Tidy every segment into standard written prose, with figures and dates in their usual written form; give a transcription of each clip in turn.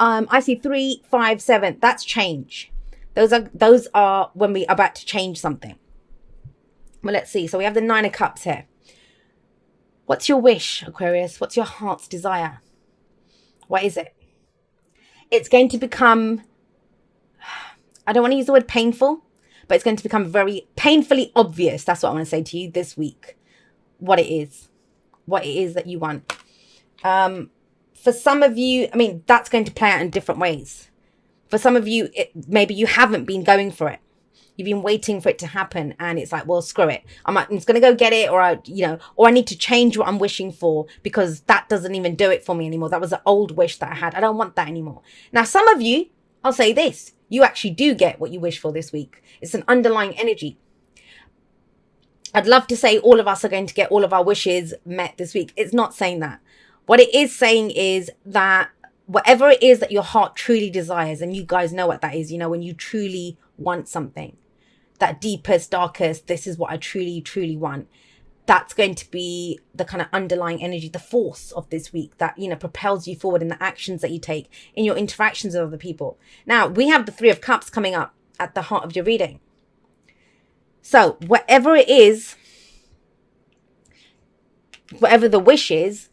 I see 3, 5, 7. That's change. Those are when we are about to change something. Well, let's see. So we have the 9 of Cups here. What's your wish, Aquarius? What's your heart's desire? What is it? It's going to become, I don't want to use the word painful, but it's going to become very painfully obvious. That's what I want to say to you this week. What it is. What it is that you want. For some of you, I mean, that's going to play out in different ways. For some of you, maybe you haven't been going for it. You've been waiting for it to happen, and it's like, well, screw it. I'm just going to go get it, or or I need to change what I'm wishing for because that doesn't even do it for me anymore. That was an old wish that I had. I don't want that anymore. Now, some of you, I'll say this, you actually do get what you wish for this week. It's an underlying energy. I'd love to say all of us are going to get all of our wishes met this week. It's not saying that. What it is saying is that whatever it is that your heart truly desires, and you guys know what that is, when you truly want something, that deepest, darkest, this is what I truly, truly want. That's going to be the kind of underlying energy, the force of this week that, propels you forward in the actions that you take, in your interactions with other people. Now, we have the 3 of Cups coming up at the heart of your reading. So whatever it is, whatever the wish is,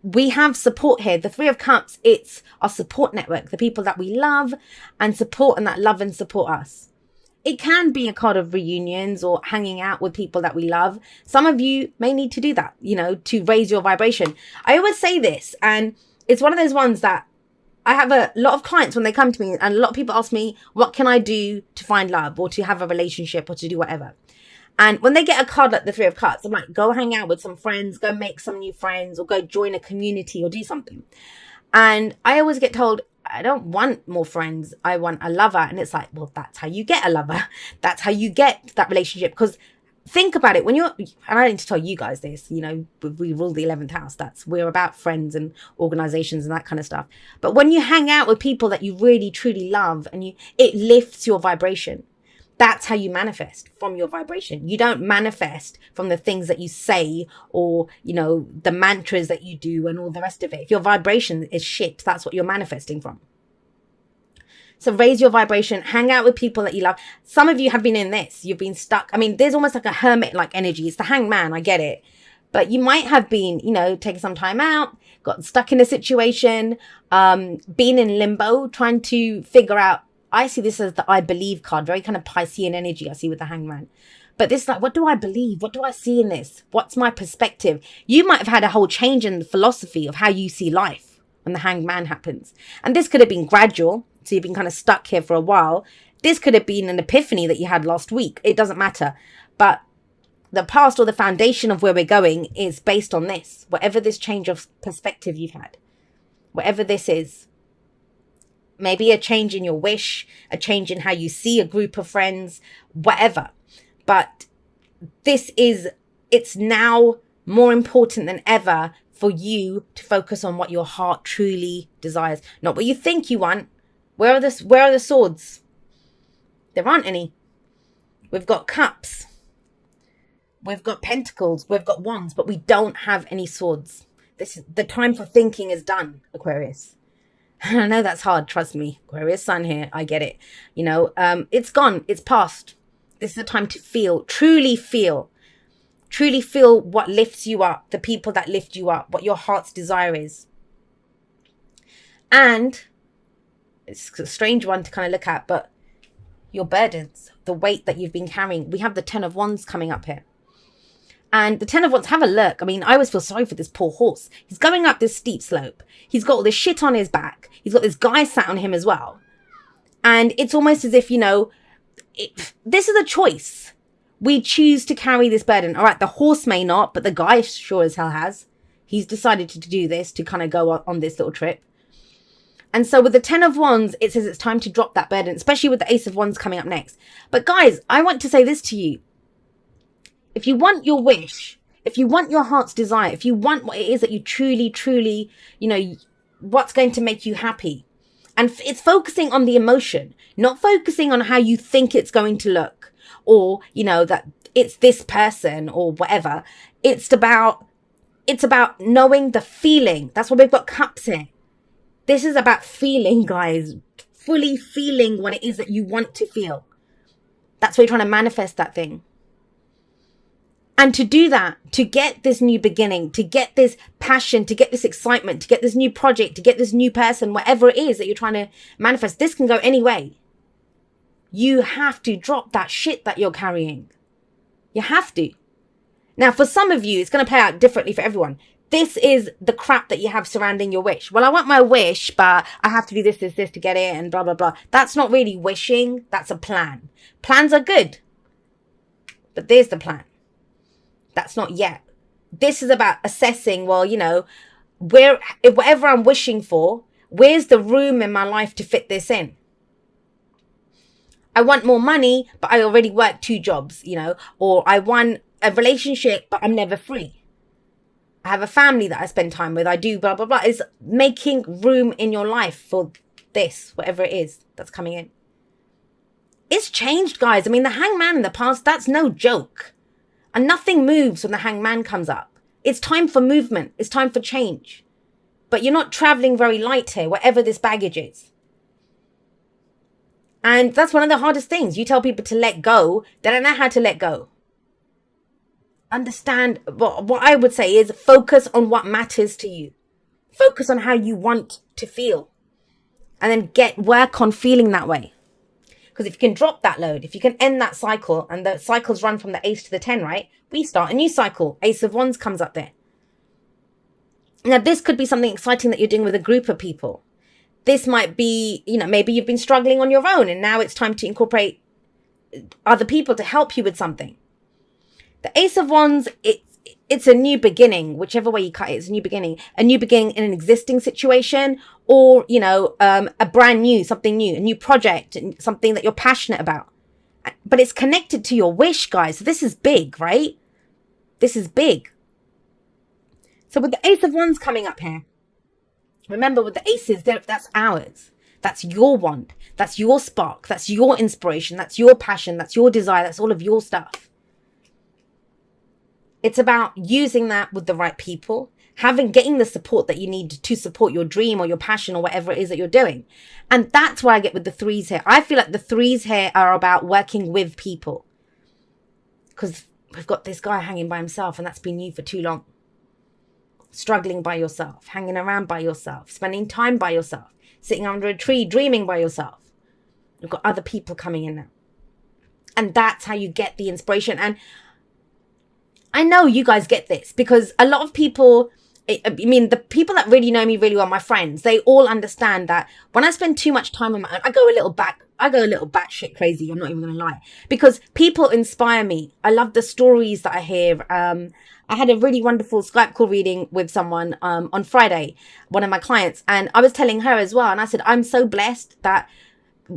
we have support here. The 3 of Cups, it's our support network, the people that we love and support and that love and support us. It can be a card of reunions or hanging out with people that we love. Some of you may need to do that, to raise your vibration. I always say this, and it's one of those ones that I have a lot of clients when they come to me, and a lot of people ask me, what can I do to find love or to have a relationship or to do whatever? And when they get a card like the 3 of Cups, I'm like, go hang out with some friends, go make some new friends, or go join a community or do something. And I always get told, I don't want more friends. I want a lover. And it's like, well, that's how you get a lover. That's how you get that relationship. Because think about it, and I need to tell you guys this, we rule the 11th house. We're about friends and organizations and that kind of stuff. But when you hang out with people that you really, truly love, and it lifts your vibration. That's how you manifest, from your vibration. You don't manifest from the things that you say or, the mantras that you do and all the rest of it. If your vibration is shit, that's what you're manifesting from. So raise your vibration, hang out with people that you love. Some of you have been in this. You've been stuck. I mean, there's almost like a hermit-like energy. It's the hangman, I get it. But you might have been, taking some time out, got stuck in a situation, been in limbo, trying to figure out. I see this as the I believe card, very kind of Piscean energy I see with the hangman. But this is like, what do I believe? What do I see in this? What's my perspective? You might have had a whole change in the philosophy of how you see life when the hangman happens. And this could have been gradual. So you've been kind of stuck here for a while. This could have been an epiphany that you had last week. It doesn't matter. But the past or the foundation of where we're going is based on this. Whatever this change of perspective you've had. Whatever this is. Maybe a change in your wish, a change in how you see a group of friends, whatever. But it's now more important than ever for you to focus on what your heart truly desires. Not what you think you want. Where are the swords? There aren't any. We've got cups. We've got pentacles. We've got wands, but we don't have any swords. The time for thinking is done, Aquarius. I know that's hard, trust me. Aquarius sun here, I get it. It's gone, it's past. This is the time to feel, truly feel what lifts you up, the people that lift you up, what your heart's desire is. And it's a strange one to kind of look at, but your burdens, the weight that you've been carrying. We have the 10 of Wands coming up here. And the 10 of Wands, have a look. I mean, I always feel sorry for this poor horse. He's going up this steep slope. He's got all this shit on his back. He's got this guy sat on him as well. And it's almost as if, this is a choice. We choose to carry this burden. All right, the horse may not, but the guy sure as hell has. He's decided to do this, to kind of go on this little trip. And so with the 10 of Wands, it says it's time to drop that burden, especially with the Ace of Wands coming up next. But guys, I want to say this to you. If you want your wish, if you want your heart's desire, if you want what it is that you truly, truly, what's going to make you happy. And it's focusing on the emotion, not focusing on how you think it's going to look or, that it's this person or whatever. It's about knowing the feeling. That's why we've got cups here. This is about feeling, guys. Fully feeling what it is that you want to feel. That's why you're trying to manifest that thing. And to do that, to get this new beginning, to get this passion, to get this excitement, to get this new project, to get this new person, whatever it is that you're trying to manifest, this can go any way. You have to drop that shit that you're carrying. You have to. Now, for some of you, it's going to play out differently for everyone. This is the crap that you have surrounding your wish. Well, I want my wish, but I have to do this to get it and blah, blah, blah. That's not really wishing. That's a plan. Plans are good. But there's the plan. That's not yet. This is about assessing, well, you know, whatever I'm wishing for, where's the room in my life to fit this in? I want more money, but I already work 2 jobs, you know, or I want a relationship, but I'm never free. I have a family that I spend time with. I do blah, blah, blah. It's making room in your life for this, whatever it is that's coming in. It's changed, guys. I mean, the hangman in the past, that's no joke. And nothing moves when the hangman comes up. It's time for movement. It's time for change. But you're not traveling very light here, whatever this baggage is. And that's one of the hardest things. You tell people to let go. They don't know how to let go. Understand, what I would say is focus on what matters to you. Focus on how you want to feel. And then work on feeling that way. Because if you can drop that load, if you can end that cycle, and the cycles run from the ace to the 10, right? We start a new cycle. Ace of Wands comes up there. Now, this could be something exciting that you're doing with a group of people. This might be, you know, maybe you've been struggling on your own and now it's time to incorporate other people to help you with something. The Ace of Wands, it's a new beginning, whichever way you cut it, it's a new beginning. A new beginning in an existing situation, or, you know, a brand new, something new, a new project, something that you're passionate about. But it's connected to your wish, guys. So this is big, right? This is big. So with the Ace of Wands coming up here, remember with the aces, that's ours. That's your wand. That's your spark. That's your inspiration. That's your passion. That's your desire. That's all of your stuff. It's about using that with the right people, getting the support that you need to support your dream or your passion or whatever it is that you're doing. And that's why I get with the 3s here. I feel like the 3s here are about working with people. Because we've got this guy hanging by himself and that's been you for too long. Struggling by yourself, hanging around by yourself, spending time by yourself, sitting under a tree, dreaming by yourself. You've got other people coming in now. And that's how you get the inspiration. And I know you guys get this because a lot of people, I mean, the people that really know me really well, my friends, they all understand that when I spend too much time on my own, I go a little batshit crazy. I'm not even going to lie, because people inspire me. I love the stories that I hear. I had a really wonderful Skype call reading with someone on Friday, one of my clients, and I was telling her as well. And I said, I'm so blessed that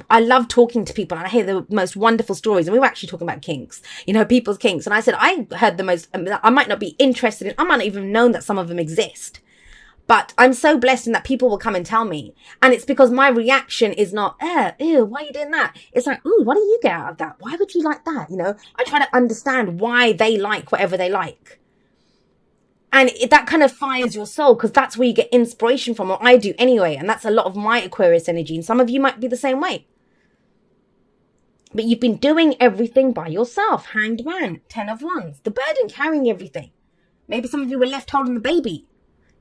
I love talking to people and I hear the most wonderful stories. And we were actually talking about kinks, you know, people's kinks. And I said, I heard the most, I might not be interested in, I might not even know that some of them exist. But I'm so blessed in that people will come and tell me. And it's because my reaction is not, ew, why are you doing that? It's like, ooh, what do you get out of that? Why would you like that? You know, I try to understand why they like whatever they like. And that kind of fires your soul because that's where you get inspiration from, or I do anyway. And that's a lot of my Aquarius energy. And some of you might be the same way. But you've been doing everything by yourself. Hanged Man, 10 of Wands, the burden carrying everything. Maybe some of you were left holding the baby.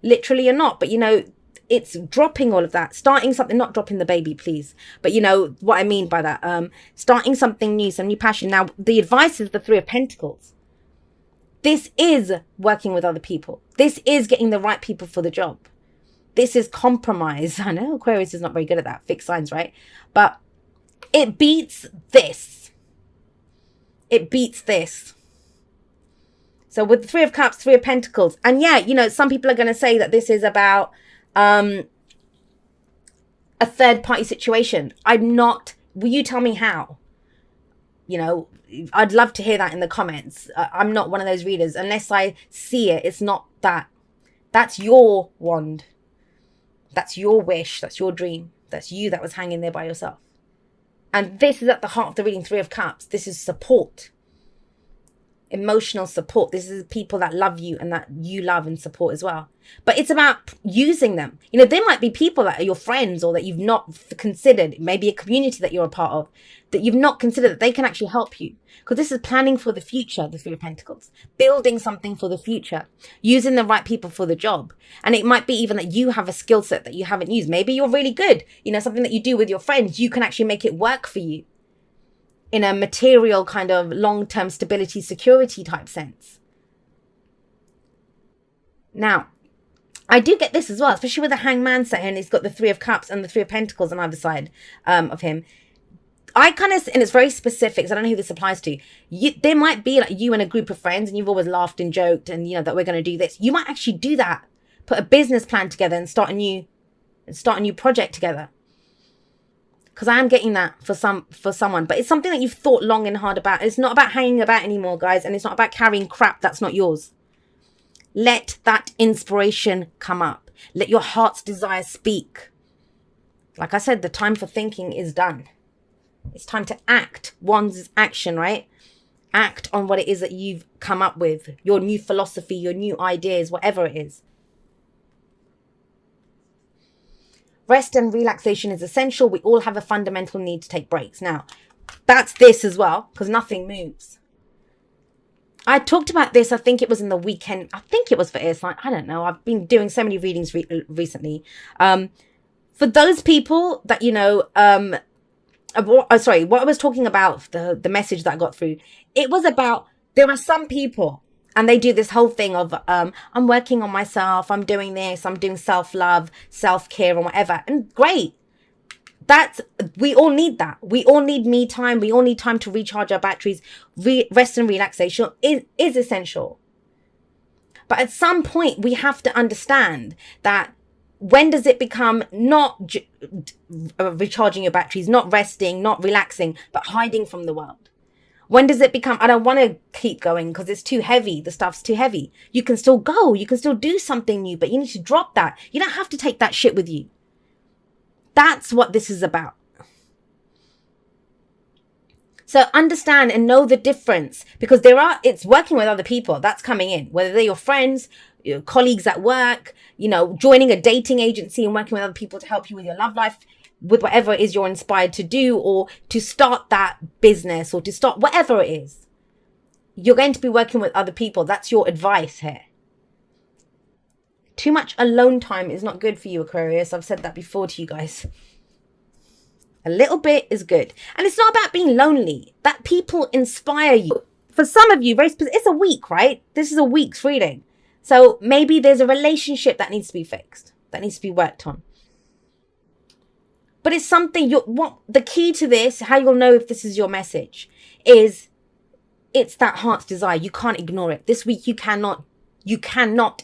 Literally or not. But, you know, it's dropping all of that. Starting something, not dropping the baby, please. But you know what I mean by that. Starting something new, some new passion. Now, the advice is the 3 of Pentacles. This is working with other people. This is getting the right people for the job. This is compromise. I know Aquarius is not very good at that. Fixed signs, right? But it beats this. It beats this. So with the 3 of Cups, 3 of Pentacles. And yeah, you know, some people are going to say that this is about a third party situation. I'm not. Will you tell me how? You know, I'd love to hear that in the comments. I'm not one of those readers. Unless I see it, it's not that. That's your wand. That's your wish. That's your dream. That's you that was hanging there by yourself. And this is at the heart of the reading, 3 of Cups. This is support. emotional support. This is people that love you and that you love and support as well. But it's about using them. You know, there might be people that are your friends or that you've not considered, maybe a community that you're a part of, that you've not considered that they can actually help you. Because this is planning for the future, the Three of Pentacles. Building something for the future. Using the right people for the job. And it might be even that you have a skill set that you haven't used. Maybe you're really good. You know, something that you do with your friends, you can actually make it work for you. In a material kind of long-term stability, security type sense. Now, I do get this as well, especially with the Hangman set here, and he's got the Three of Cups and the Three of Pentacles on either side of him. I kind of, and it's very specific, so I don't know who this applies to. There might be like you and a group of friends, and you've always laughed and joked, and you know that we're going to do this. You might actually do that, put a business plan together, and start a new project together. Because I am getting that for someone. But it's something that you've thought long and hard about. It's not about hanging about anymore, guys. And it's not about carrying crap that's not yours. Let that inspiration come up. Let your heart's desire speak. Like I said, the time for thinking is done. It's time to act. One's action, right? Act on what it is that you've come up with. Your new philosophy, your new ideas, whatever it is. Rest and relaxation is essential. We all have a fundamental need to take breaks. Now, that's this as well, because nothing moves. I talked about this, I think it was in the weekend. I think it was for air sign. I don't know. I've been doing so many readings recently. For those people that, you know, what I was talking about, the message that I got through, it was about, there are some people, and they do this whole thing of, I'm working on myself, I'm doing this, I'm doing self-love, self-care and whatever. And great. We all need that. We all need me time. We all need time to recharge our batteries. Rest and relaxation is essential. But at some point, we have to understand that when does it become not recharging your batteries, not resting, not relaxing, but hiding from the world? When does it become, I don't want to keep going because it's too heavy. The stuff's too heavy. You can still go. You can still do something new, but you need to drop that. You don't have to take that shit with you. That's what this is about. So understand and know the difference, because it's working with other people. That's coming in, whether they're your friends, your colleagues at work, you know, joining a dating agency and working with other people to help you with your love life, with whatever it is you're inspired to do, or to start that business, or to start whatever it is. You're going to be working with other people. That's your advice here. Too much alone time is not good for you, Aquarius. I've said that before to you guys. A little bit is good. And it's not about being lonely. That people inspire you. For some of you, it's a week, right? This is a week's reading. So maybe there's a relationship that needs to be fixed, that needs to be worked on. But it's something the key to this, how you'll know if this is your message, is it's that heart's desire. You can't ignore it. This week you cannot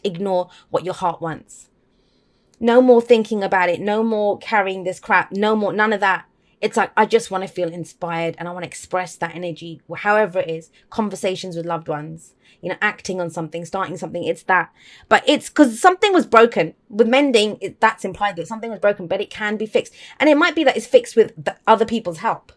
ignore what your heart wants. No more thinking about it. No more carrying this crap. No more, none of that. It's like, I just want to feel inspired and I want to express that energy, however it is. Conversations with loved ones, you know, acting on something, starting something. It's that. But it's because something was broken. With mending, that's implied that something was broken, but it can be fixed. And it might be that it's fixed with other people's help.